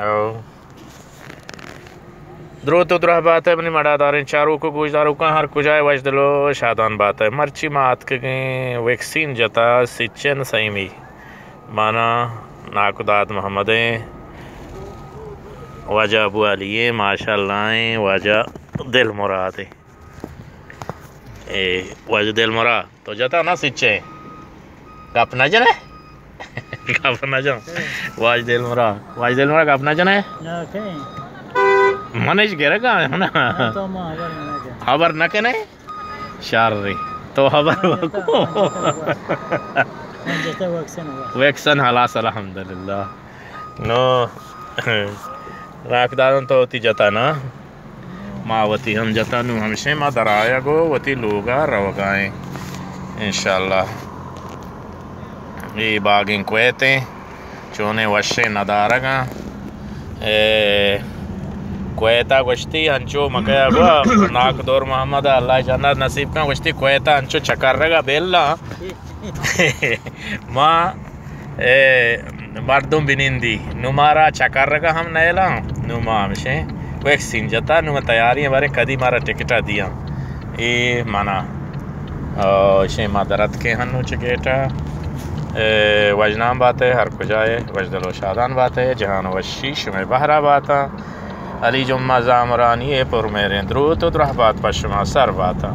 او درود و درہ بات ہے اپنی مڑا داریں چاروں کو گوشداروں کا ہر کجائے وجدلو شادان بات ہے مرچی مات کے گئیں ویکسین جتا سچن سیمی مانا ناکداد محمدیں واجہ ابو علیہ ماشاءاللہ ہیں واجہ دل مرادیں واجہ دل مراد تو جتا نا سچیں گپ نہ جنے گپ نہ جن واجہ دل مراد گپ نہ جنے منیش گرے گا ہے نا خبر نہ کنے شار رہی تو خبر ویکسن حلاس الحمدللہ نو راک دادن تو ہوتی جتا نا ماں وتی ہم جتا نو ہمشے ماں درایا گو وتی لوگا روگائیں انشاءاللہ یہ باغیں کویتیں چونے وشے ندارگاں کویتا گوشتی ہنچو مکیا گوا ناک دور محمد اللہ جنت نصیب کا گوشتی کویتا ہنچو چکر رگا بیلا ماں مردم بنندی نو مارا چکر رگا ہم نیلا نو ماں ہمشیں ویکسین جتا نو میں تیاری بارے کدی مارا ٹکٹا دیا ای مانا شے ماں درد کے ہنو چکیٹا وجنام بات ہے ہر کجائے وجدل و شادان بات ہے جہان وشی شمع بہرہ باتا علی جمعہ زامرانی پر میرے درود و درہ بات پشما سر باتا